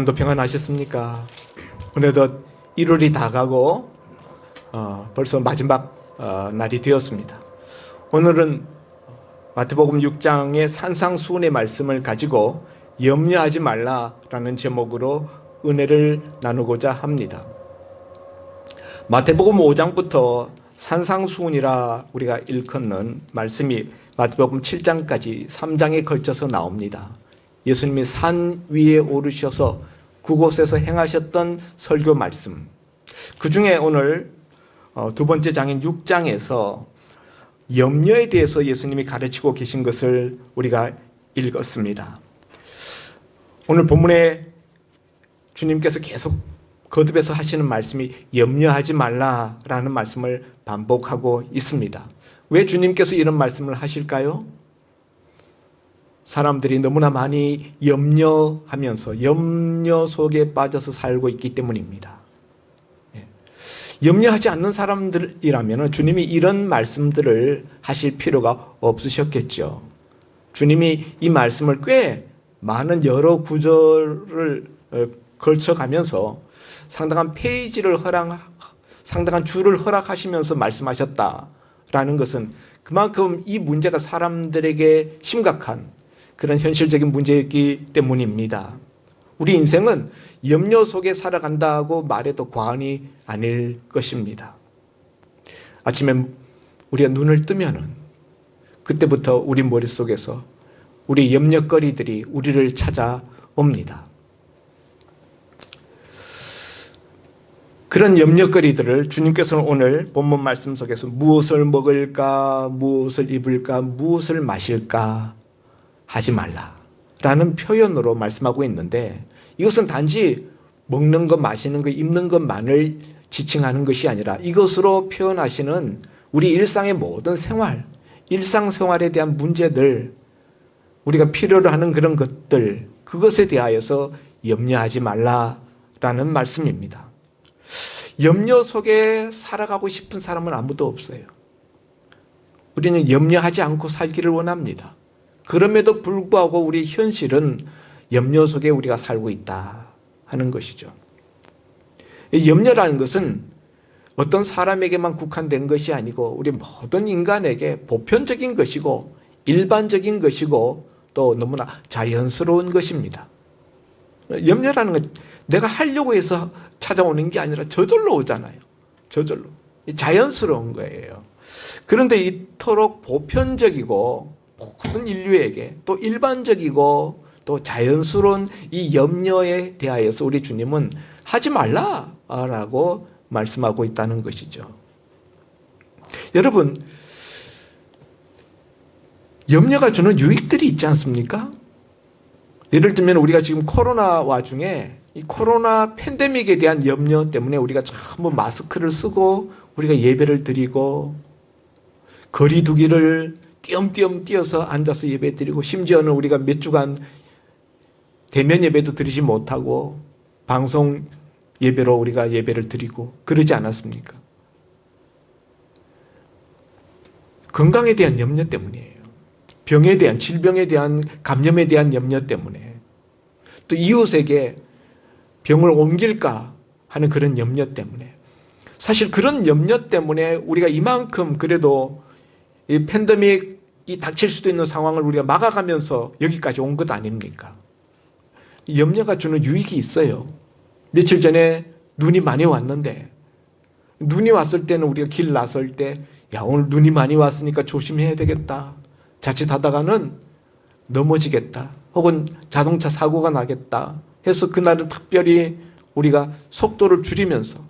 도 평안하셨습니까? 어느덧 1월이 다 가고 벌써 마지막 날이 되었습니다. 오늘은 마태복음 6장의 산상수훈의 말씀을 가지고 염려하지 말라라는 제목으로 은혜를 나누고자 합니다. 마태복음 5장부터 산상수훈이라 우리가 일컫는 말씀이 마태복음 7장까지 3장에 걸쳐서 나옵니다. 예수님이 산 위에 오르셔서 그곳에서 행하셨던 설교 말씀, 그 중에 오늘 두 번째 장인 6장에서 염려에 대해서 예수님이 가르치고 계신 것을 우리가 읽었습니다. 오늘 본문에 주님께서 계속 거듭해서 하시는 말씀이 염려하지 말라라는 말씀을 반복하고 있습니다. 왜 주님께서 이런 말씀을 하실까요? 사람들이 너무나 많이 염려하면서 염려 속에 빠져서 살고 있기 때문입니다. 염려하지 않는 사람들이라면 주님이 이런 말씀들을 하실 필요가 없으셨겠죠. 주님이 이 말씀을 꽤 많은 여러 구절을 걸쳐가면서 상당한 페이지를 상당한 줄을 허락하시면서 말씀하셨다라는 것은 그만큼 이 문제가 사람들에게 심각한 그런 현실적인 문제였기 때문입니다. 우리 인생은 염려 속에 살아간다고 말해도 과언이 아닐 것입니다. 아침에 우리가 눈을 뜨면은 그때부터 우리 머릿속에서 우리 염려거리들이 우리를 찾아옵니다. 그런 염려거리들을 주님께서는 오늘 본문 말씀 속에서 무엇을 먹을까, 무엇을 입을까, 무엇을 마실까 하지 말라라는 표현으로 말씀하고 있는데, 이것은 단지 먹는 것, 마시는 것, 입는 것만을 지칭하는 것이 아니라 이것으로 표현하시는 우리 일상의 모든 생활, 일상생활에 대한 문제들, 우리가 필요로 하는 그런 것들, 그것에 대하여서 염려하지 말라라는 말씀입니다. 염려 속에 살아가고 싶은 사람은 아무도 없어요. 우리는 염려하지 않고 살기를 원합니다. 그럼에도 불구하고 우리 현실은 염려 속에 우리가 살고 있다 하는 것이죠. 염려라는 것은 어떤 사람에게만 국한된 것이 아니고 우리 모든 인간에게 보편적인 것이고 일반적인 것이고 또 너무나 자연스러운 것입니다. 염려라는 건 내가 하려고 해서 찾아오는 게 아니라 저절로 오잖아요. 저절로. 자연스러운 거예요. 그런데 이토록 보편적이고 모든 인류에게 또 일반적이고 또 자연스러운 이 염려에 대하여서 우리 주님은 하지 말라라고 말씀하고 있다는 것이죠. 여러분, 염려가 주는 유익들이 있지 않습니까? 예를 들면 우리가 지금 코로나 와중에 이 코로나 팬데믹에 대한 염려 때문에 우리가 전부 마스크를 쓰고 우리가 예배를 드리고 거리 두기를 띄엄띄엄 뛰어서 앉아서 예배 드리고, 심지어는 우리가 몇 주간 대면 예배도 드리지 못하고 방송 예배로 우리가 예배를 드리고 그러지 않았습니까? 건강에 대한 염려 때문이에요. 병에 대한, 질병에 대한, 감염에 대한 염려 때문에, 또 이웃에게 병을 옮길까 하는 그런 염려 때문에, 사실 그런 염려 때문에 우리가 이만큼 그래도 이 팬데믹이 닥칠 수도 있는 상황을 우리가 막아가면서 여기까지 온 것 아닙니까? 염려가 주는 유익이 있어요. 며칠 전에 눈이 많이 왔는데, 눈이 왔을 때는 우리가 길 나설 때, 야, 오늘 눈이 많이 왔으니까 조심해야 되겠다. 자칫하다가는 넘어지겠다. 혹은 자동차 사고가 나겠다 해서 그날은 특별히 우리가 속도를 줄이면서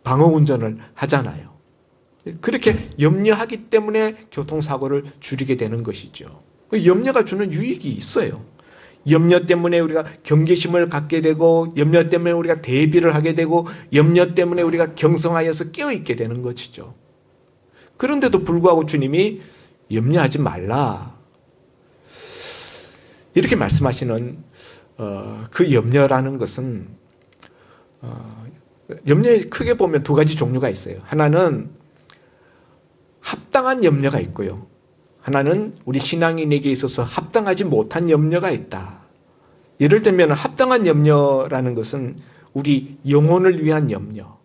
방어운전을 하잖아요. 그렇게 염려하기 때문에 교통사고를 줄이게 되는 것이죠. 염려가 주는 유익이 있어요. 염려 때문에 우리가 경계심을 갖게 되고, 염려 때문에 우리가 대비를 하게 되고, 염려 때문에 우리가 경성하여서 깨어있게 되는 것이죠. 그런데도 불구하고 주님이 염려하지 말라 이렇게 말씀하시는 그 염려라는 것은, 염려에 크게 보면 두 가지 종류가 있어요. 하나는 합당한 염려가 있고요, 하나는 우리 신앙인에게 있어서 합당하지 못한 염려가 있다. 예를 들면 합당한 염려라는 것은 우리 영혼을 위한 염려,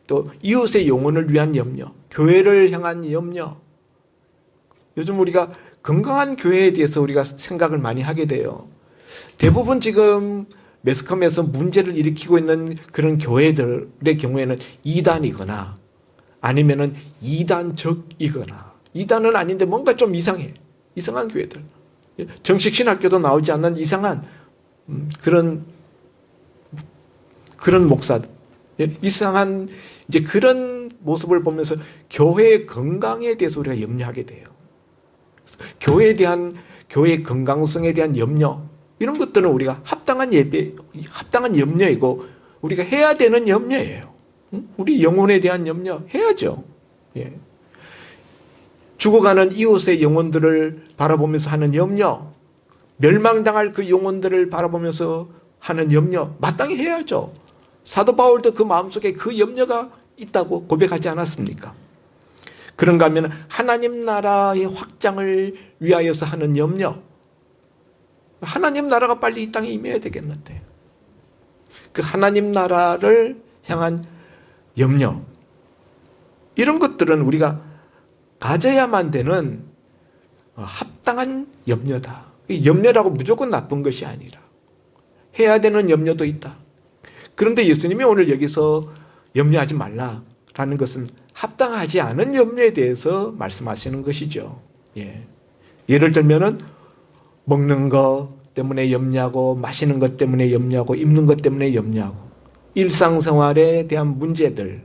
또 이웃의 영혼을 위한 염려, 교회를 향한 염려. 요즘 우리가 건강한 교회에 대해서 우리가 생각을 많이 하게 돼요. 대부분 지금 매스컴에서 문제를 일으키고 있는 그런 교회들의 경우에는 이단이거나 아니면은 이단적이거나, 이단은 아닌데 뭔가 좀 이상해. 이상한 교회들. 정식 신학교도 나오지 않는 이상한 그런 목사들. 이상한 이제 그런 모습을 보면서 교회의 건강에 대해서 우리가 염려하게 돼요. 교회에 대한, 교회의 건강성에 대한 염려, 이런 것들은 우리가 합당한 염려이고 우리가 해야 되는 염려예요. 우리 영혼에 대한 염려 해야죠. 예. 죽어가는 이웃의 영혼들을 바라보면서 하는 염려, 멸망당할 그 영혼들을 바라보면서 하는 염려 마땅히 해야죠. 사도 바울도 그 마음속에 그 염려가 있다고 고백하지 않았습니까? 그런가 하면 하나님 나라의 확장을 위하여서 하는 염려, 하나님 나라가 빨리 이 땅에 임해야 되겠는데 그 하나님 나라를 향한 염려, 이런 것들은 우리가 가져야만 되는 합당한 염려다. 염려라고 무조건 나쁜 것이 아니라 해야 되는 염려도 있다. 그런데 예수님이 오늘 여기서 염려하지 말라라는 것은 합당하지 않은 염려에 대해서 말씀하시는 것이죠. 예를 들면은 먹는 것 때문에 염려하고, 마시는 것 때문에 염려하고, 입는 것 때문에 염려하고, 일상생활에 대한 문제들,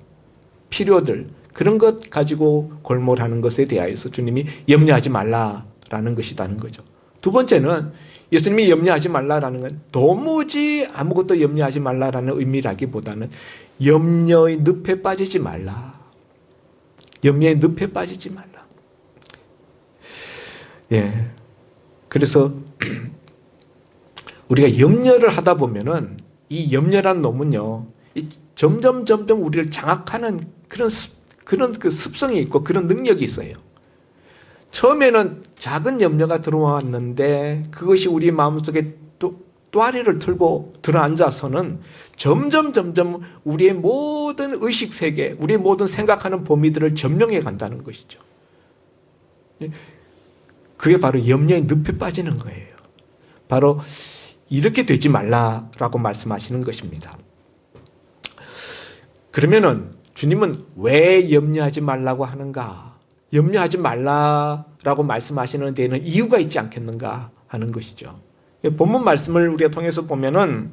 필요들, 그런 것 가지고 골몰하는 것에 대하여서 주님이 염려하지 말라라는 것이라는 거죠. 두 번째는 예수님이 염려하지 말라라는 건 도무지 아무것도 염려하지 말라라는 의미라기보다는 염려의 늪에 빠지지 말라. 염려의 늪에 빠지지 말라. 예. 그래서 우리가 염려를 하다 보면은 이 염려란 놈은요, 점점 우리를 장악하는 그런 그 습성이 있고 그런 능력이 있어요. 처음에는 작은 염려가 들어왔는데 그것이 우리 마음속에 또아리를 틀고 들어앉아서는 점점 우리의 모든 의식 세계, 우리의 모든 생각하는 범위들을 점령해 간다는 것이죠. 그게 바로 염려의 늪에 빠지는 거예요. 바로 이렇게 되지 말라라고 말씀하시는 것입니다. 그러면은 주님은 왜 염려하지 말라고 하는가? 염려하지 말라라고 말씀하시는 데에는 이유가 있지 않겠는가 하는 것이죠. 본문 말씀을 우리가 통해서 보면은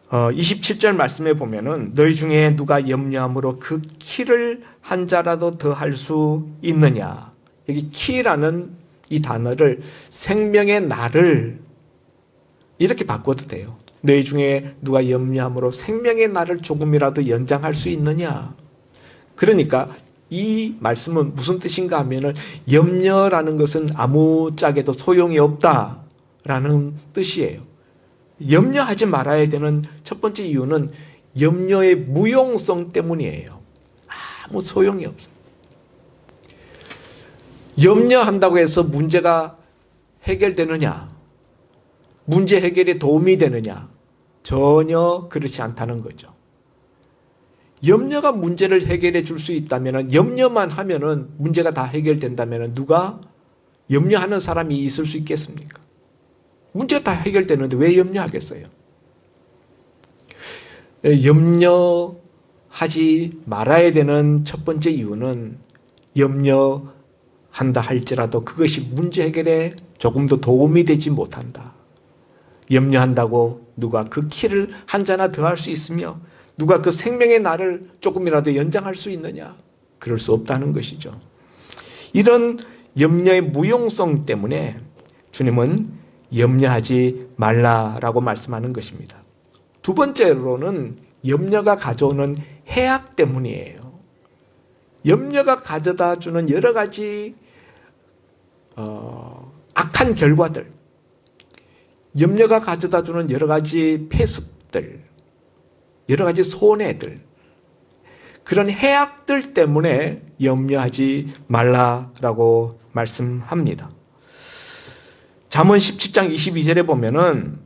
27절 말씀에 보면은 너희 중에 누가 염려함으로 그 키를 한 자라도 더 할 수 있느냐. 여기 키라는 이 단어를 생명의 날을 이렇게 바꿔도 돼요. 너희 중에 누가 염려함으로 생명의 날을 조금이라도 연장할 수 있느냐. 그러니까 이 말씀은 무슨 뜻인가 하면은 염려라는 것은 아무짝에도 소용이 없다라는 뜻이에요. 염려하지 말아야 되는 첫 번째 이유는 염려의 무용성 때문이에요. 아무 소용이 없어요. 염려한다고 해서 문제가 해결되느냐? 문제 해결에 도움이 되느냐? 전혀 그렇지 않다는 거죠. 염려가 문제를 해결해 줄 수 있다면, 염려만 하면은 문제가 다 해결된다면 누가 염려하는 사람이 있을 수 있겠습니까? 문제가 다 해결되는데 왜 염려하겠어요? 염려하지 말아야 되는 첫 번째 이유는 염려한다 할지라도 그것이 문제 해결에 조금도 도움이 되지 못한다. 염려한다고 누가 그 키를 한 자나 더 할 수 있으며 누가 그 생명의 날을 조금이라도 연장할 수 있느냐? 그럴 수 없다는 것이죠. 이런 염려의 무용성 때문에 주님은 염려하지 말라라고 말씀하는 것입니다. 두 번째로는 염려가 가져오는 해악 때문이에요. 염려가 가져다 주는 여러 가지 악한 결과들, 염려가 가져다 주는 여러 가지 폐습들, 여러 가지 손해들, 그런 해악들 때문에 염려하지 말라라고 말씀합니다. 잠언 17장 22절에 보면은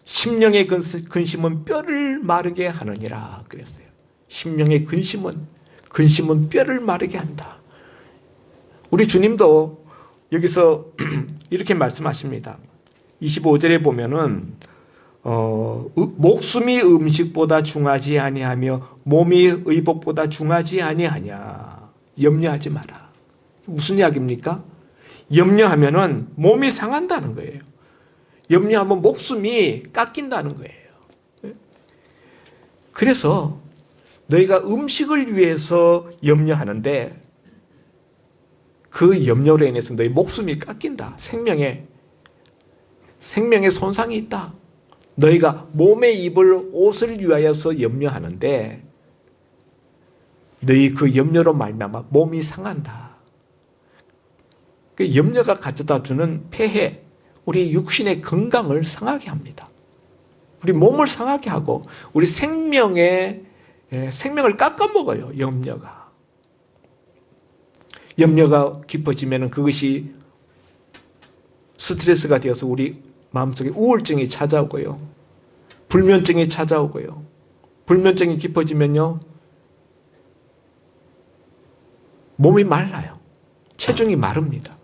심령의 근심은 뼈를 마르게 하느니라 그랬어요. 심령의 근심은 뼈를 마르게 한다. 우리 주님도 여기서 이렇게 말씀하십니다. 25절에 보면은 목숨이 음식보다 중하지 아니하며 몸이 의복보다 중하지 아니하냐. 염려하지 마라. 무슨 이야기입니까? 염려하면은 몸이 상한다는 거예요. 염려하면 목숨이 깎인다는 거예요. 그래서 너희가 음식을 위해서 염려하는데 그 염려로 인해서 너희 목숨이 깎인다. 생명에 손상이 있다. 너희가 몸에 입을 옷을 위하여서 염려하는데 너희 그 염려로 말미암아 몸이 상한다. 그 염려가 가져다 주는 폐해, 우리 육신의 건강을 상하게 합니다. 우리 몸을 상하게 하고 우리 생명을 깎아먹어요. 염려가 깊어지면 그것이 스트레스가 되어서 우리 마음속에 우울증이 찾아오고요. 불면증이 찾아오고요. 불면증이 깊어지면요. 몸이 말라요. 체중이 마릅니다.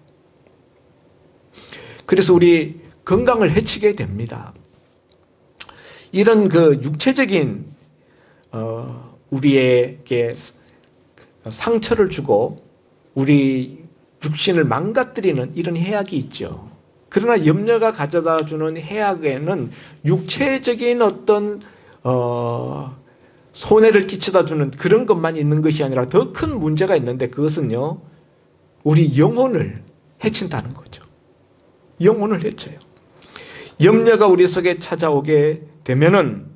그래서 우리 건강을 해치게 됩니다. 이런 그 육체적인 우리에게 상처를 주고 우리 육신을 망가뜨리는 이런 해악이 있죠. 그러나 염려가 가져다 주는 해악에는 육체적인 어떤 손해를 끼쳐다 주는 그런 것만 있는 것이 아니라 더 큰 문제가 있는데 그것은요, 우리 영혼을 해친다는 거죠. 영혼을 해쳐요. 염려가 우리 속에 찾아오게 되면은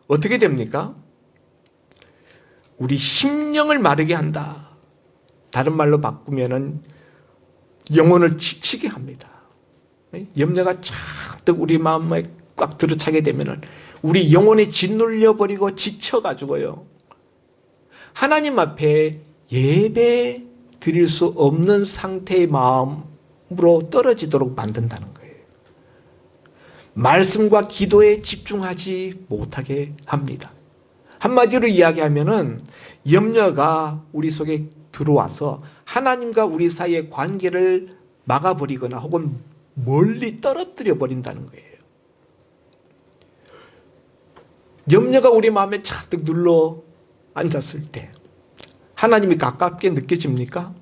어떻게 됩니까? 우리 심령을 마르게 한다. 다른 말로 바꾸면은 영혼을 지치게 합니다. 염려가 잔뜩 우리 마음에 꽉 들어차게 되면은 우리 영혼이 짓눌려 버리고 지쳐가지고요. 하나님 앞에 예배 드릴 수 없는 상태의 마음으로 떨어지도록 만든다는 거예요. 말씀과 기도에 집중하지 못하게 합니다. 한마디로 이야기하면은 염려가 우리 속에 들어와서 하나님과 우리 사이의 관계를 막아버리거나 혹은 멀리 떨어뜨려 버린다는 거예요. 염려가 우리 마음에 잔뜩 눌러 앉았을 때 하나님이 가깝게 느껴집니까?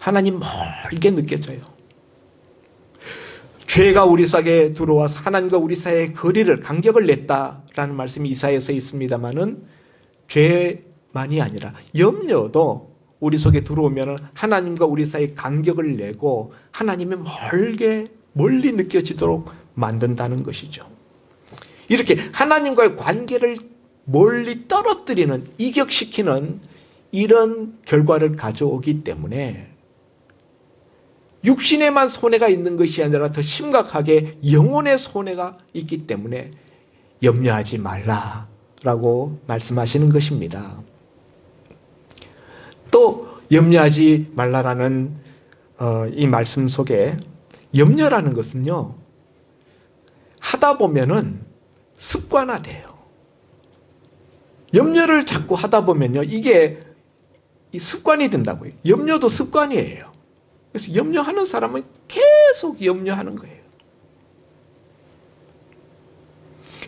하나님 멀게 느껴져요. 죄가 우리 속에 들어와서 하나님과 우리 사이의 거리를, 간격을 냈다라는 말씀이 이사야서에 있습니다만은 죄만이 아니라 염려도 우리 속에 들어오면 하나님과 우리 사이의 간격을 내고 하나님이 멀리 느껴지도록 만든다는 것이죠. 이렇게 하나님과의 관계를 멀리 떨어뜨리는, 이격시키는 이런 결과를 가져오기 때문에 육신에만 손해가 있는 것이 아니라 더 심각하게 영혼의 손해가 있기 때문에 염려하지 말라라고 말씀하시는 것입니다. 또 염려하지 말라라는 이 말씀 속에 염려라는 것은요, 하다 보면은 습관화돼요. 염려를 자꾸 하다 보면요, 이게 습관이 된다고요. 염려도 습관이에요. 그래서 염려하는 사람은 계속 염려하는 거예요.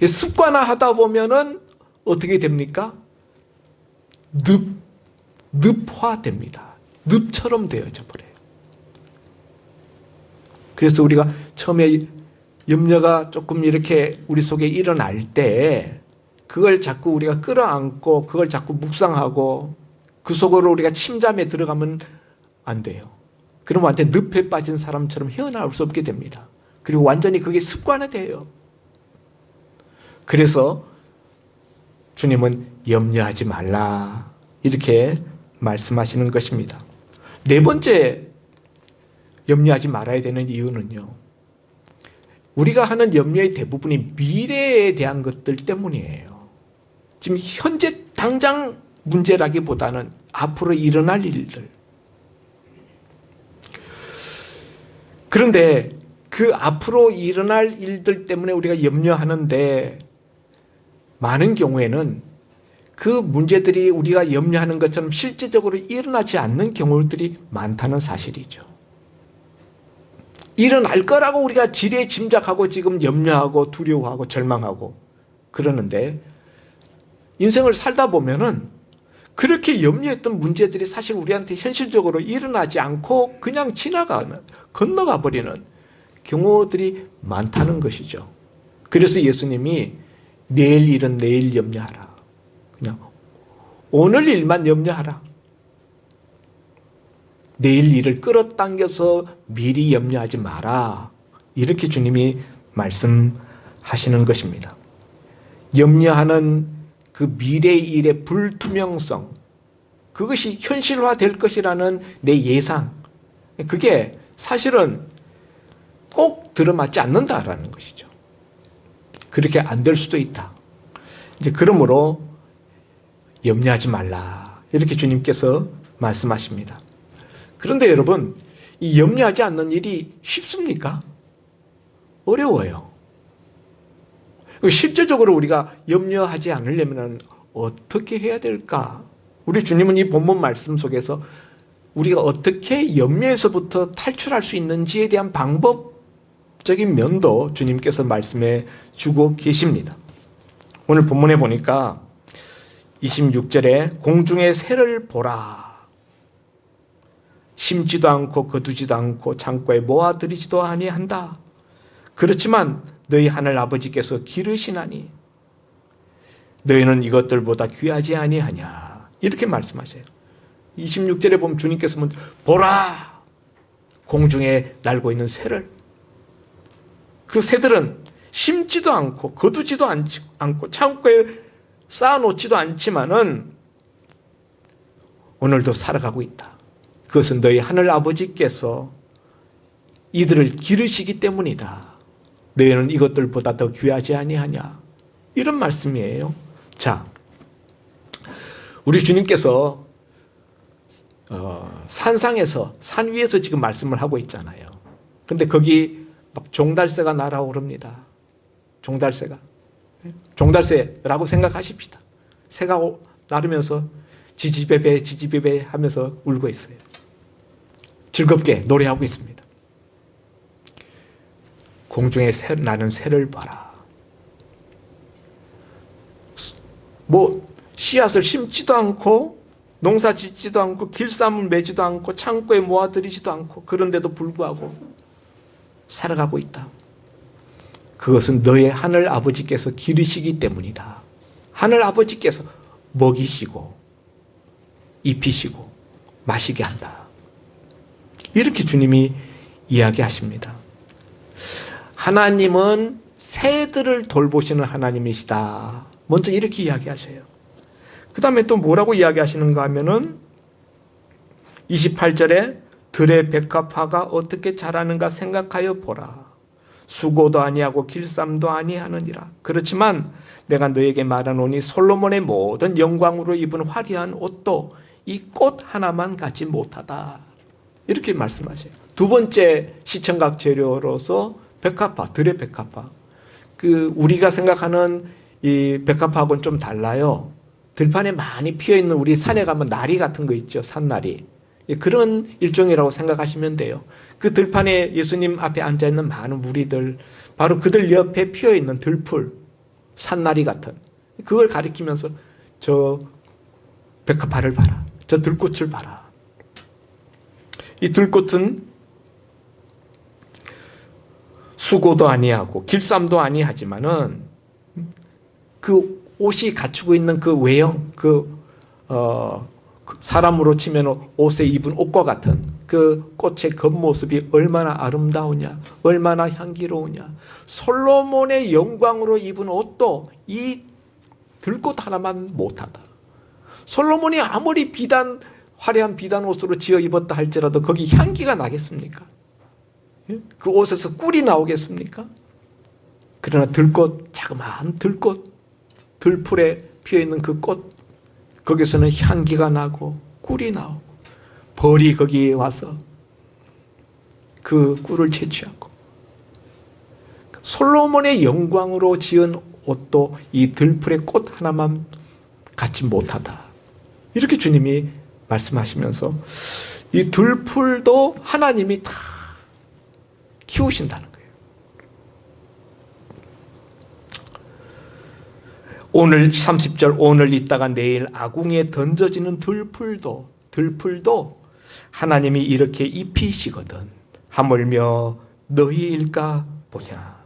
습관화하다 보면은 어떻게 됩니까? 늪화됩니다. 늪처럼 되어져 버려요. 그래서 우리가 처음에 염려가 조금 이렇게 우리 속에 일어날 때 그걸 자꾸 우리가 끌어안고 그걸 자꾸 묵상하고 그 속으로 우리가 침잠에 들어가면 안 돼요. 그럼 완전 늪에 빠진 사람처럼 헤어나올 수 없게 됩니다. 그리고 완전히 그게 습관화돼요. 그래서 주님은 염려하지 말라 이렇게 말씀하시는 것입니다. 네 번째 염려하지 말아야 되는 이유는요, 우리가 하는 염려의 대부분이 미래에 대한 것들 때문이에요. 지금 현재 당장 문제라기보다는 앞으로 일어날 일들. 그런데 그 앞으로 일어날 일들 때문에 우리가 염려하는데 많은 경우에는 그 문제들이 우리가 염려하는 것처럼 실제적으로 일어나지 않는 경우들이 많다는 사실이죠. 일어날 거라고 우리가 지레 짐작하고 지금 염려하고 두려워하고 절망하고 그러는데 인생을 살다 보면은 그렇게 염려했던 문제들이 사실 우리한테 현실적으로 일어나지 않고 그냥 건너가 버리는 경우들이 많다는 것이죠. 그래서 예수님이 내일 일은 내일 염려하라. 그냥 오늘 일만 염려하라. 내일 일을 끌어당겨서 미리 염려하지 마라. 이렇게 주님이 말씀하시는 것입니다. 염려하는 그 미래 일의 불투명성, 그것이 현실화될 것이라는 내 예상, 그게 사실은 꼭 들어맞지 않는다라는 것이죠. 그렇게 안 될 수도 있다. 이제 그러므로 염려하지 말라. 이렇게 주님께서 말씀하십니다. 그런데 여러분, 이 염려하지 않는 일이 쉽습니까? 어려워요. 실제적으로 우리가 염려하지 않으려면 어떻게 해야 될까? 우리 주님은 이 본문 말씀 속에서 우리가 어떻게 염려에서부터 탈출할 수 있는지에 대한 방법적인 면도 주님께서 말씀해 주고 계십니다. 오늘 본문에 보니까 26절에 공중의 새를 보라. 심지도 않고 거두지도 않고 창고에 모아들이지도 아니한다. 그렇지만 너희 하늘 아버지께서 기르시나니 너희는 이것들보다 귀하지 아니하냐. 이렇게 말씀하세요. 26절에 보면 주님께서 보라. 공중에 날고 있는 새를. 그 새들은 심지도 않고 거두지도 않고 창고에 쌓아놓지도 않지만은 오늘도 살아가고 있다. 그것은 너희 하늘 아버지께서 이들을 기르시기 때문이다. 너희는 이것들보다 더 귀하지 아니하냐. 이런 말씀이에요. 자, 우리 주님께서 산상에서 산 위에서 지금 말씀을 하고 있잖아요. 그런데 거기 막 종달새가 날아오릅니다. 종달새라고 생각하십시다. 새가 나르면서 지지배배 지지배배 하면서 울고 있어요. 즐겁게 노래하고 있습니다. 공중에 나는 새를 봐라. 씨앗을 심지도 않고 농사 짓지도 않고 길쌈을 매지도 않고 창고에 모아들이지도 않고 그런데도 불구하고 살아가고 있다. 그것은 너의 하늘 아버지께서 기르시기 때문이다. 하늘 아버지께서 먹이시고 입히시고 마시게 한다. 이렇게 주님이 이야기하십니다. 하나님은 새들을 돌보시는 하나님이시다. 먼저 이렇게 이야기하셔요. 그 다음에 또 뭐라고 이야기하시는가 하면은 28절에 들의 백합화가 어떻게 자라는가 생각하여 보라. 수고도 아니하고 길쌈도 아니하느니라. 그렇지만 내가 너에게 말하노니 솔로몬의 모든 영광으로 입은 화려한 옷도 이 꽃 하나만 갖지 못하다. 이렇게 말씀하세요. 두 번째 시청각 재료로서 백합화, 들의 백합화. 우리가 생각하는 이 백합화하고는 좀 달라요. 들판에 많이 피어있는 우리 산에 가면 나리 같은 거 있죠. 산나리. 그런 일종이라고 생각하시면 돼요. 그 들판에 예수님 앞에 앉아있는 많은 무리들, 바로 그들 옆에 피어있는 들풀, 산나리 같은, 그걸 가리키면서 저 백합화를 봐라. 저 들꽃을 봐라. 이 들꽃은 수고도 아니하고 길쌈도 아니하지만은 그 옷이 갖추고 있는 그 외형, 사람으로 치면 옷에 입은 옷과 같은 그 꽃의 겉모습이 얼마나 아름다우냐, 얼마나 향기로우냐. 솔로몬의 영광으로 입은 옷도 이 들꽃 하나만 못하다. 솔로몬이 아무리 화려한 비단 옷으로 지어 입었다 할지라도 거기 향기가 나겠습니까? 그 옷에서 꿀이 나오겠습니까? 그러나 들꽃, 자그마한 들꽃, 들풀에 피어있는 그 꽃, 거기서는 향기가 나고 꿀이 나오고 벌이 거기에 와서 그 꿀을 채취하고 솔로몬의 영광으로 지은 옷도 이 들풀의 꽃 하나만 갖지 못하다. 이렇게 주님이 말씀하시면서 이 들풀도 하나님이 다 키우신다는 거예요. 오늘 30절 오늘 있다가 내일 아궁이에 던져지는 들풀도 하나님이 이렇게 입히시거든 하물며 너희일까 보냐.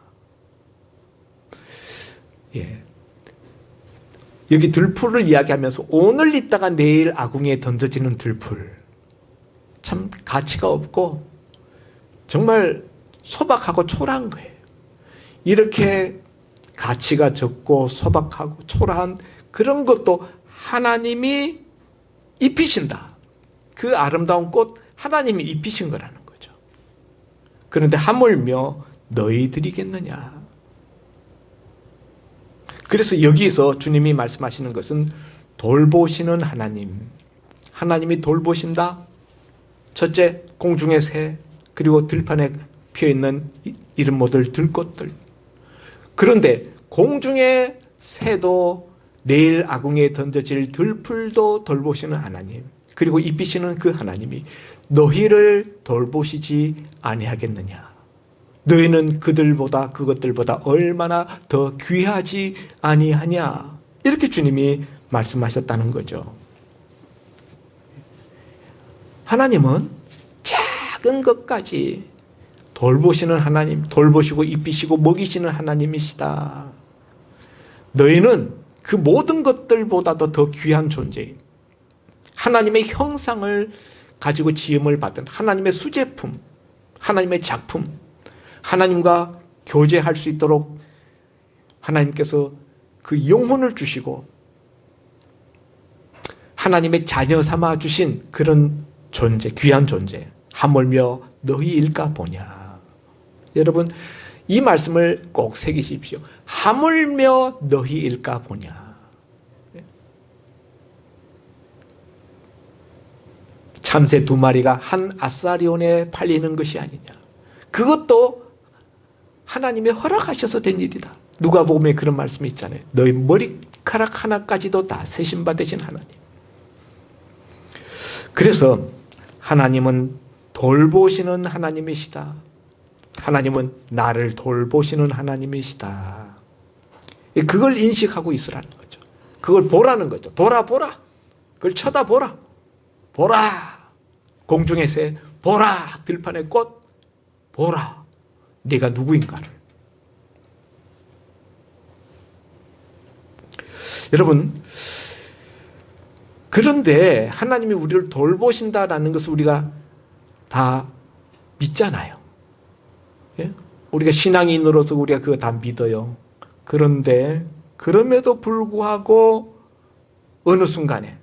예. 여기 들풀을 이야기하면서 오늘 있다가 내일 아궁이에 던져지는 들풀, 참 가치가 없고 정말 소박하고 초라한 거예요. 이렇게 가치가 적고 소박하고 초라한 그런 것도 하나님이 입히신다. 그 아름다운 꽃 하나님이 입히신 거라는 거죠. 그런데 하물며 너희들이겠느냐. 그래서 여기서 주님이 말씀하시는 것은 돌보시는 하나님. 하나님이 돌보신다. 첫째, 공중의 새, 그리고 들판에 피어있는 이름 모를 들꽃들. 그런데 공중의 새도 내일 아궁이에 던져질 들풀도 돌보시는 하나님, 그리고 입히시는 그 하나님이 너희를 돌보시지 아니하겠느냐. 너희는 그것들보다 얼마나 더 귀하지 아니하냐. 이렇게 주님이 말씀하셨다는 거죠. 하나님은 작은 것까지 돌보시는 하나님, 돌보시고 입히시고 먹이시는 하나님이시다. 너희는 그 모든 것들보다도 더 귀한 존재, 하나님의 형상을 가지고 지음을 받은 하나님의 수제품, 하나님의 작품, 하나님과 교제할 수 있도록 하나님께서 그 영혼을 주시고 하나님의 자녀 삼아 주신 그런 존재, 귀한 존재, 하물며 너희일까 보냐. 여러분, 이 말씀을 꼭 새기십시오. 하물며 너희일까 보냐. 참새 2마리가 한 아사리온에 팔리는 것이 아니냐. 그것도 하나님이 허락하셔서 된 일이다. 누가복음에 그런 말씀이 있잖아요. 너희 머리카락 하나까지도 다 세심받으신 하나님. 그래서 하나님은 돌보시는 하나님이시다. 하나님은 나를 돌보시는 하나님이시다. 그걸 인식하고 있으라는 거죠. 그걸 보라는 거죠. 돌아보라. 그걸 쳐다보라. 보라. 공중의 새 보라. 들판의 꽃 보라. 네가 누구인가를. 여러분, 그런데 하나님이 우리를 돌보신다라는 것을 우리가 다 믿잖아요. 예? 우리가 신앙인으로서 우리가 그거 다 믿어요. 그런데 그럼에도 불구하고 어느 순간에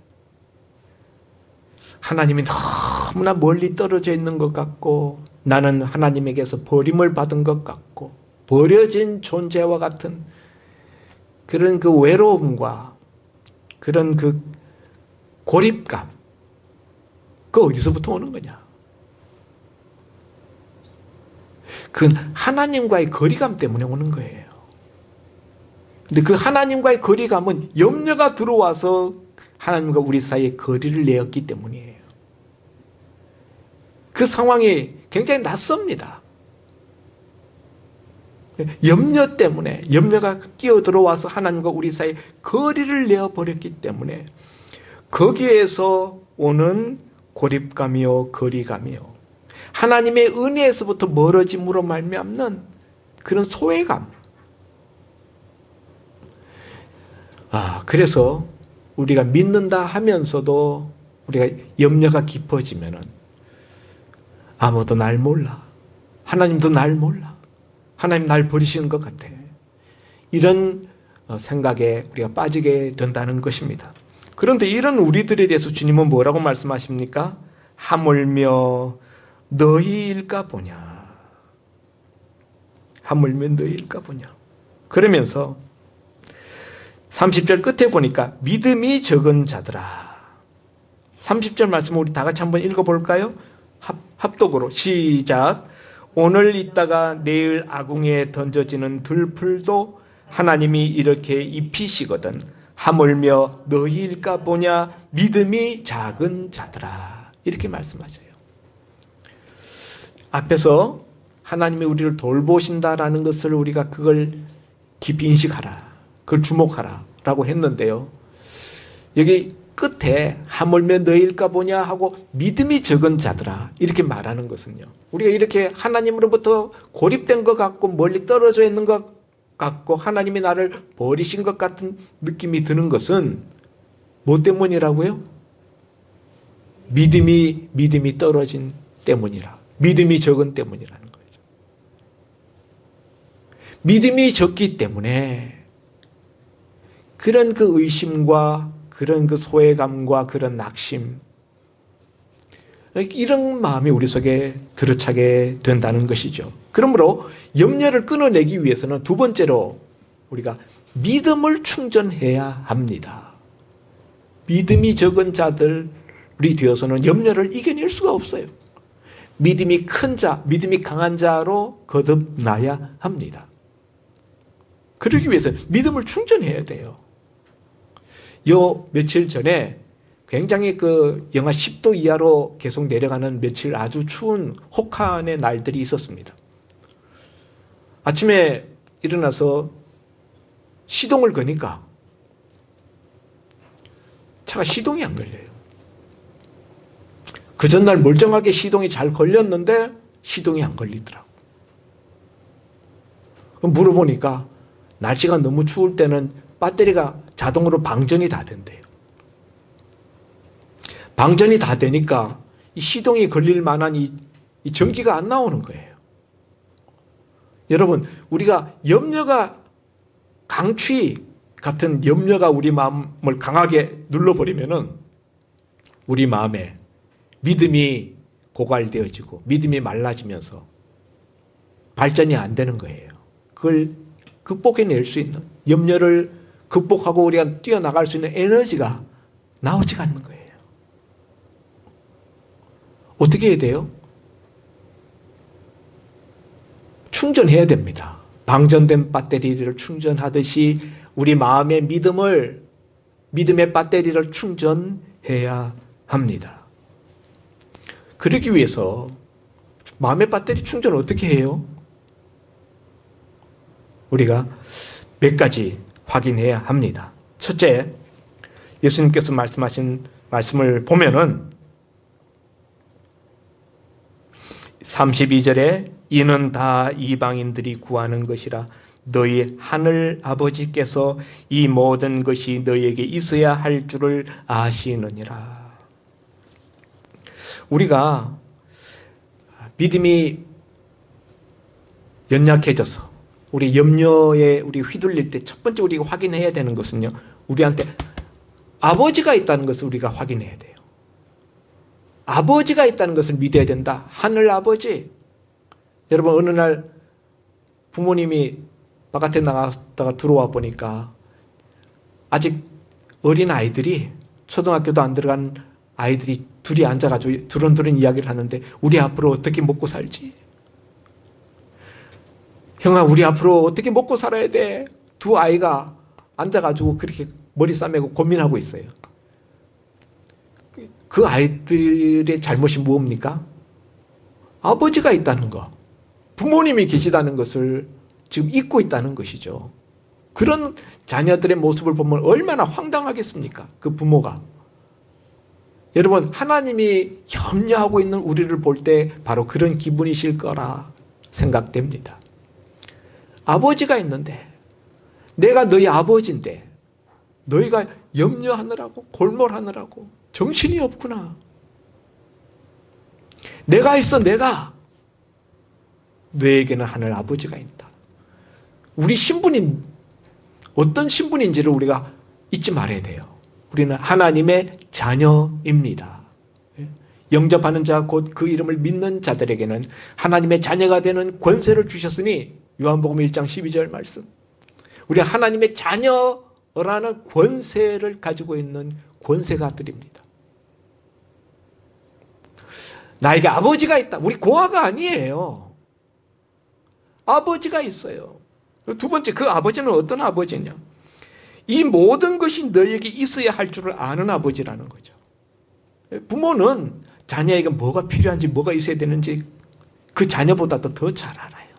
하나님이 너무나 멀리 떨어져 있는 것 같고 나는 하나님에게서 버림을 받은 것 같고 버려진 존재와 같은 그런 그 외로움과 그런 그 고립감, 그 어디서부터 오는 거냐? 그건 하나님과의 거리감 때문에 오는 거예요. 근데 그 하나님과의 거리감은 염려가 들어와서 하나님과 우리 사이에 거리를 내었기 때문이에요. 그 상황이 굉장히 낯섭니다. 염려 때문에, 염려가 끼어들어와서 하나님과 우리 사이에 거리를 내어버렸기 때문에 거기에서 오는 고립감이요 거리감이요 하나님의 은혜에서부터 멀어짐으로 말미암는 그런 소외감. 그래서 우리가 믿는다 하면서도 우리가 염려가 깊어지면은 아무도 날 몰라. 하나님도 날 몰라. 하나님 날 버리시는 것 같아. 이런 생각에 우리가 빠지게 된다는 것입니다. 그런데 이런 우리들에 대해서 주님은 뭐라고 말씀하십니까? 하물며 너희일까 보냐. 하물며 너희일까 보냐. 그러면서 30절 끝에 보니까 믿음이 적은 자들아. 30절 말씀 우리 다 같이 한번 읽어볼까요? 합독으로 시작. 오늘 있다가 내일 아궁이에 던져지는 들풀도 하나님이 이렇게 입히시거든 하물며 너희일까 보냐 믿음이 작은 자들아. 이렇게 말씀하세요. 앞에서 하나님이 우리를 돌보신다라는 것을 우리가 그걸 깊이 인식하라, 그걸 주목하라 라고 했는데요, 여기 끝에 하물며 너희일까 보냐 하고 믿음이 적은 자들아 이렇게 말하는 것은요, 우리가 이렇게 하나님으로부터 고립된 것 같고 멀리 떨어져 있는 것 같고 하나님이 나를 버리신 것 같은 느낌이 드는 것은 뭐 때문이라고요? 믿음이 떨어진 때문이라, 믿음이 적은 때문이라는 거죠. 믿음이 적기 때문에 그런 그 의심과 그런 그 소외감과 그런 낙심, 이런 마음이 우리 속에 들어차게 된다는 것이죠. 그러므로 염려를 끊어내기 위해서는 두 번째로 우리가 믿음을 충전해야 합니다. 믿음이 적은 자들이 되어서는 염려를 이겨낼 수가 없어요. 믿음이 큰 자, 믿음이 강한 자로 거듭나야 합니다. 그러기 위해서 믿음을 충전해야 돼요. 요 며칠 전에 굉장히 그 영하 10도 이하로 계속 내려가는 며칠 아주 추운 혹한의 날들이 있었습니다. 아침에 일어나서 시동을 거니까 차가 시동이 안 걸려요. 그 전날 멀쩡하게 시동이 잘 걸렸는데 시동이 안 걸리더라고. 물어보니까 날씨가 너무 추울 때는 배터리가 자동으로 방전이 다 된대요. 방전이 다 되니까 이 시동이 걸릴 만한 이 전기가 안 나오는 거예요. 여러분, 우리가 염려가 강추위 같은 염려가 우리 마음을 강하게 눌러버리면은 우리 마음에 믿음이 고갈되어지고 믿음이 말라지면서 발전이 안 되는 거예요. 그걸 극복해낼 수 있는, 염려를 극복하고 우리가 뛰어나갈 수 있는 에너지가 나오지가 않는 거예요. 어떻게 해야 돼요? 충전해야 됩니다. 방전된 배터리를 충전하듯이 우리 마음의 믿음의 배터리를 충전해야 합니다. 그러기 위해서 마음의 배터리 충전을 어떻게 해요? 우리가 몇 가지 확인해야 합니다. 첫째, 예수님께서 말씀하신 말씀을 보면은 32절에 이는 다 이방인들이 구하는 것이라 너희 하늘 아버지께서 이 모든 것이 너희에게 있어야 할 줄을 아시느니라. 우리가 믿음이 연약해져서 우리 염려에 우리 휘둘릴 때 첫 번째 우리가 확인해야 되는 것은요, 우리한테 아버지가 있다는 것을 우리가 확인해야 돼요. 아버지가 있다는 것을 믿어야 된다. 하늘 아버지. 여러분, 어느 날 부모님이 바깥에 나갔다가 들어와 보니까 아직 어린 아이들이, 초등학교도 안 들어간 아이들이 둘이 앉아가지고 두런두런 이야기를 하는데, 우리 앞으로 어떻게 먹고 살지? 형아, 우리 앞으로 어떻게 먹고 살아야 돼? 두 아이가 앉아가지고 그렇게 머리 싸매고 고민하고 있어요. 그 아이들의 잘못이 뭡니까? 아버지가 있다는 거, 부모님이 계시다는 것을 지금 잊고 있다는 것이죠. 그런 자녀들의 모습을 보면 얼마나 황당하겠습니까? 그 부모가. 여러분, 하나님이 염려하고 있는 우리를 볼 때 바로 그런 기분이실 거라 생각됩니다. 아버지가 있는데, 내가 너희 아버지인데 너희가 염려하느라고 골몰하느라고 정신이 없구나. 내가 있어, 내가. 너에게는 하늘 아버지가 있다. 우리 신분이 어떤 신분인지를 우리가 잊지 말아야 돼요. 우리는 하나님의 자녀입니다. 영접하는 자, 곧 그 이름을 믿는 자들에게는 하나님의 자녀가 되는 권세를 주셨으니, 요한복음 1장 12절 말씀. 우리는 하나님의 자녀라는 권세를 가지고 있는 권세가들입니다. 나에게 아버지가 있다. 우리 고아가 아니에요. 아버지가 있어요. 두 번째, 그 아버지는 어떤 아버지냐? 이 모든 것이 너에게 있어야 할 줄을 아는 아버지라는 거죠. 부모는 자녀에게 뭐가 필요한지, 뭐가 있어야 되는지 그 자녀보다도 더 잘 알아요.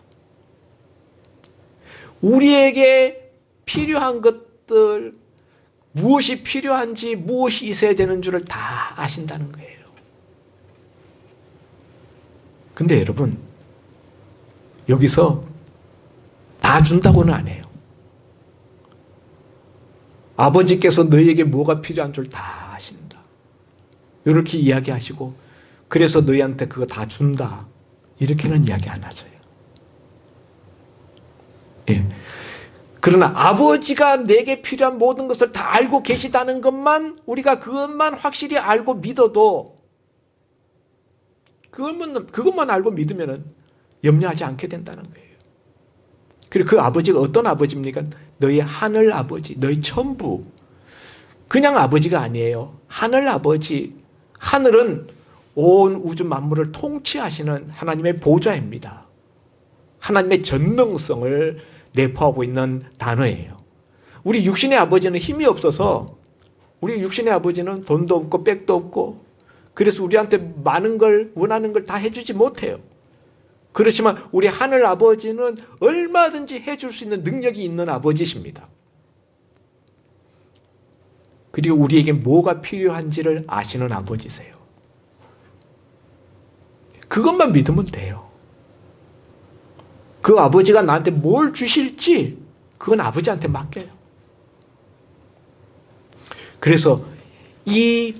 우리에게 필요한 것들, 무엇이 필요한지, 무엇이 있어야 되는 줄을 다 아신다는 거예요. 근데 여러분, 여기서 다 준다고는 안 해요. 아버지께서 너희에게 뭐가 필요한 줄 다 아신다. 이렇게 이야기하시고, 그래서 너희한테 그거 다 준다. 이렇게는 이야기 안 하셔요. 예. 그러나 아버지가 내게 필요한 모든 것을 다 알고 계시다는 것만, 우리가 그것만 확실히 알고 믿어도, 그것만 알고 믿으면 염려하지 않게 된다는 거예요. 그리고 그 아버지가 어떤 아버지입니까? 너희 하늘 아버지, 너희 천부. 그냥 아버지가 아니에요. 하늘 아버지. 하늘은 온 우주 만물을 통치하시는 하나님의 보좌입니다. 하나님의 전능성을 내포하고 있는 단어예요. 우리 육신의 아버지는 힘이 없어서, 우리 육신의 아버지는 돈도 없고 백도 없고, 그래서 우리한테 많은 걸, 원하는 걸 다 해주지 못해요. 그렇지만 우리 하늘 아버지는 얼마든지 해줄 수 있는 능력이 있는 아버지십니다. 그리고 우리에게 뭐가 필요한지를 아시는 아버지세요. 그것만 믿으면 돼요. 그 아버지가 나한테 뭘 주실지 그건 아버지한테 맡겨요. 그래서 이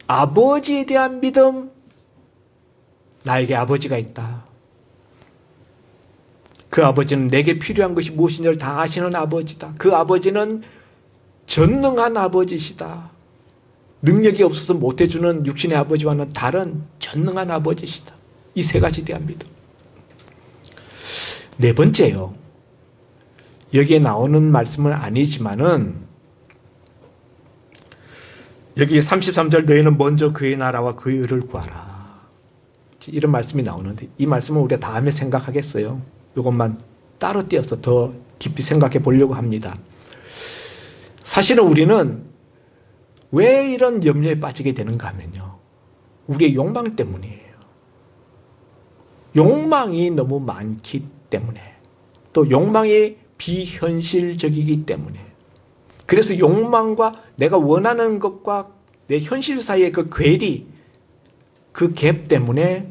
아버지에 대한 믿음, 나에게 아버지가 있다. 그 아버지는 내게 필요한 것이 무엇인지를 다 아시는 아버지다. 그 아버지는 전능한 아버지시다. 능력이 없어서 못해주는 육신의 아버지와는 다른 전능한 아버지시다. 이 세 가지에 대한 믿음. 네 번째요. 여기에 나오는 말씀은 아니지만은, 여기 33절 너희는 먼저 그의 나라와 그의 의를 구하라. 이런 말씀이 나오는데, 이 말씀은 우리가 다음에 생각하겠어요. 이것만 따로 띄어서 더 깊이 생각해 보려고 합니다. 사실은 우리는 왜 이런 염려에 빠지게 되는가 하면요, 우리의 욕망 때문이에요. 욕망이 너무 많기 때문에, 또 욕망이 비현실적이기 때문에, 그래서 욕망과 내가 원하는 것과 내 현실 사이의 그 괴리, 그 갭 때문에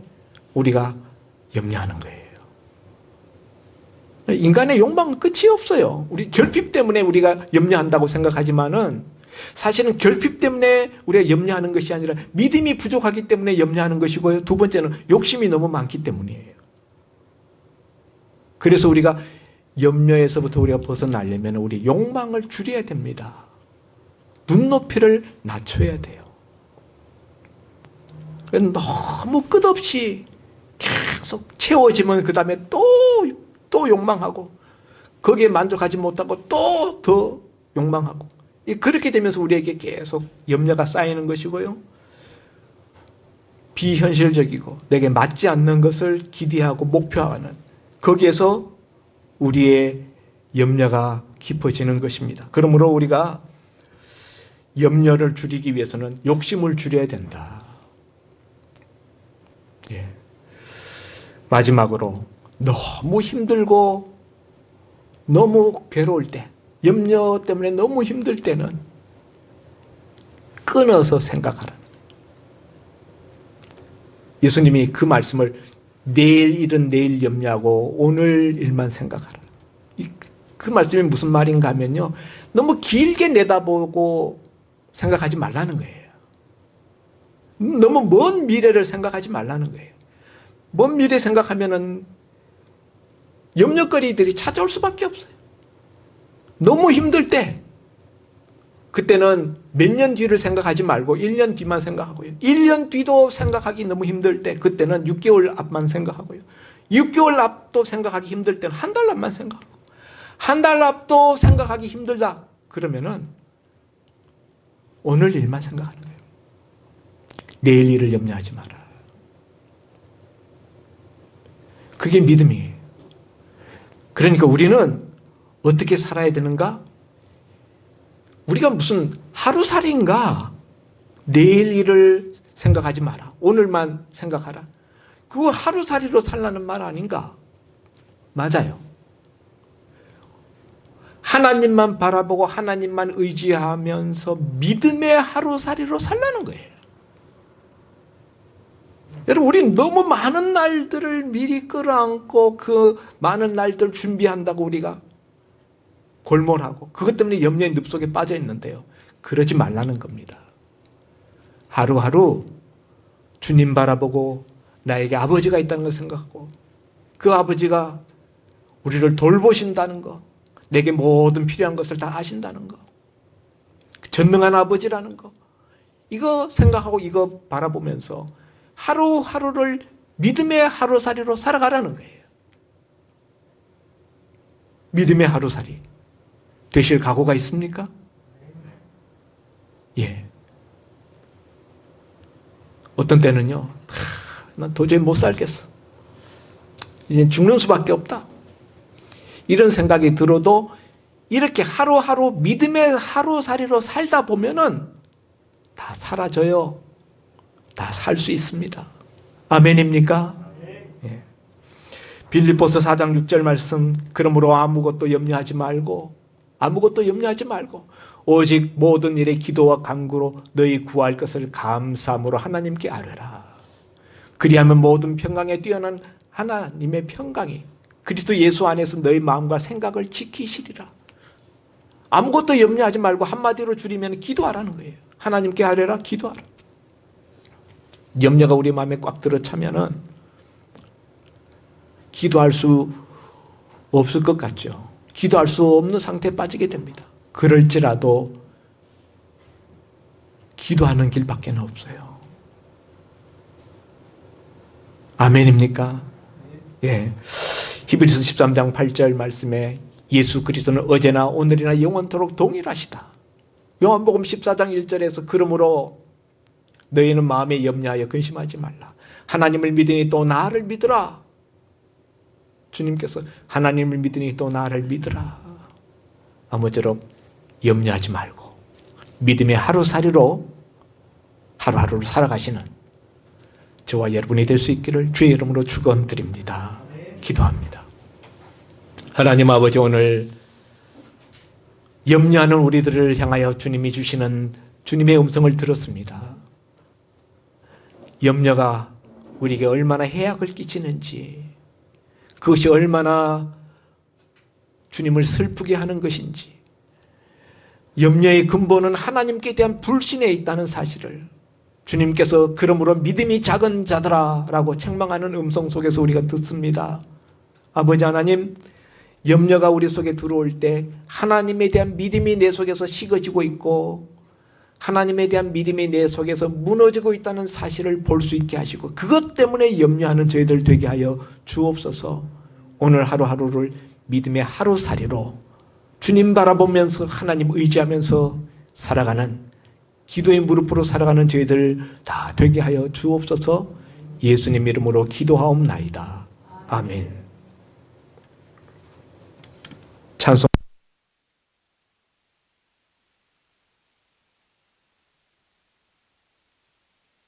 우리가 염려하는 거예요. 인간의 욕망은 끝이 없어요. 우리 결핍 때문에 우리가 염려한다고 생각하지만은, 사실은 결핍 때문에 우리가 염려하는 것이 아니라 믿음이 부족하기 때문에 염려하는 것이고요. 두 번째는 욕심이 너무 많기 때문이에요. 그래서 우리가 염려에서부터 우리가 벗어나려면 우리 욕망을 줄여야 됩니다. 눈높이를 낮춰야 돼요. 너무 끝없이 계속 채워지면 그 다음에 또 욕망하고, 거기에 만족하지 못하고 또 더 욕망하고, 그렇게 되면서 우리에게 계속 염려가 쌓이는 것이고요. 비현실적이고 내게 맞지 않는 것을 기대하고 목표하는, 거기에서 우리의 염려가 깊어지는 것입니다. 그러므로 우리가 염려를 줄이기 위해서는 욕심을 줄여야 된다. 예. 마지막으로, 너무 힘들고 너무 괴로울 때, 염려 때문에 너무 힘들 때는 끊어서 생각하라. 예수님이 그 말씀을 내일 일은 내일 염려하고 오늘 일만 생각하라. 그 말씀이 무슨 말인가 하면요, 너무 길게 내다보고 생각하지 말라는 거예요. 너무 먼 미래를 생각하지 말라는 거예요. 먼 미래 생각하면은 염려거리들이 찾아올 수밖에 없어요. 너무 힘들 때, 그때는 몇 년 뒤를 생각하지 말고 1년 뒤만 생각하고요. 1년 뒤도 생각하기 너무 힘들 때, 그때는 6개월 앞만 생각하고요. 6개월 앞도 생각하기 힘들 때는 한 달 앞만 생각하고, 한 달 앞도 생각하기 힘들다 그러면은 오늘 일만 생각하는 거예요. 내일 일을 염려하지 마라. 그게 믿음이에요. 그러니까 우리는 어떻게 살아야 되는가? 우리가 무슨 하루살이인가? 내일 일을 생각하지 마라. 오늘만 생각하라. 그거 하루살이로 살라는 말 아닌가? 맞아요. 하나님만 바라보고 하나님만 의지하면서 믿음의 하루살이로 살라는 거예요. 여러분, 우리 너무 많은 날들을 미리 끌어안고 그 많은 날들 준비한다고 우리가 골몰하고 그것 때문에 염려의 늪속에 빠져 있는데요. 그러지 말라는 겁니다. 하루하루 주님 바라보고 나에게 아버지가 있다는 걸 생각하고 그 아버지가 우리를 돌보신다는 거, 내게 모든 필요한 것을 다 아신다는 거, 전능한 아버지라는 거, 이거 생각하고 이거 바라보면서 하루하루를 믿음의 하루살이로 살아가라는 거예요. 믿음의 하루살이 되실 각오가 있습니까? 예. 어떤 때는요, 난 도저히 못 살겠어. 이제 죽는 수밖에 없다. 이런 생각이 들어도 이렇게 하루하루 믿음의 하루살이로 살다 보면은 다 사라져요. 다 살 수 있습니다. 아멘입니까? 예. 빌립보서 4장 6절 말씀, 그러므로 아무것도 염려하지 말고 오직 모든 일에 기도와 간구로 너희 구할 것을 감사함으로 하나님께 아뢰라. 그리하면 모든 평강에 뛰어난 하나님의 평강이 그리스도 예수 안에서 너희 마음과 생각을 지키시리라. 아무것도 염려하지 말고 한마디로 줄이면 기도하라는 거예요. 하나님께 아뢰라, 기도하라. 염려가 우리 마음에 꽉 들어차면은 기도할 수 없을 것 같죠. 기도할 수 없는 상태에 빠지게 됩니다. 그럴지라도 기도하는 길밖에 없어요. 아멘입니까? 예. 히브리서 13장 8절 말씀에 예수 그리스도는 어제나 오늘이나 영원토록 동일하시다. 요한복음 14장 1절에서 그러므로 너희는 마음에 염려하여 근심하지 말라. 하나님을 믿으니 또 나를 믿으라. 주님께서 하나님을 믿으니 또 나를 믿으라. 아무쪼록 염려하지 말고 믿음의 하루살이로 하루하루를 살아가시는 저와 여러분이 될 수 있기를 주의 이름으로 축원드립니다. 기도합니다. 하나님 아버지, 오늘 염려하는 우리들을 향하여 주님이 주시는 주님의 음성을 들었습니다. 염려가 우리에게 얼마나 해악을 끼치는지, 그것이 얼마나 주님을 슬프게 하는 것인지, 염려의 근본은 하나님께 대한 불신에 있다는 사실을 주님께서 그러므로 믿음이 작은 자들아 라고 책망하는 음성 속에서 우리가 듣습니다. 아버지 하나님, 염려가 우리 속에 들어올 때 하나님에 대한 믿음이 내 속에서 식어지고 있고 하나님에 대한 믿음이 내 속에서 무너지고 있다는 사실을 볼 수 있게 하시고 그것 때문에 염려하는 저희들 되게 하여 주옵소서. 오늘 하루하루를 믿음의 하루살이로 주님 바라보면서 하나님 의지하면서 살아가는, 기도의 무릎으로 살아가는 저희들 다 되게 하여 주옵소서. 예수님 이름으로 기도하옵나이다. 아멘.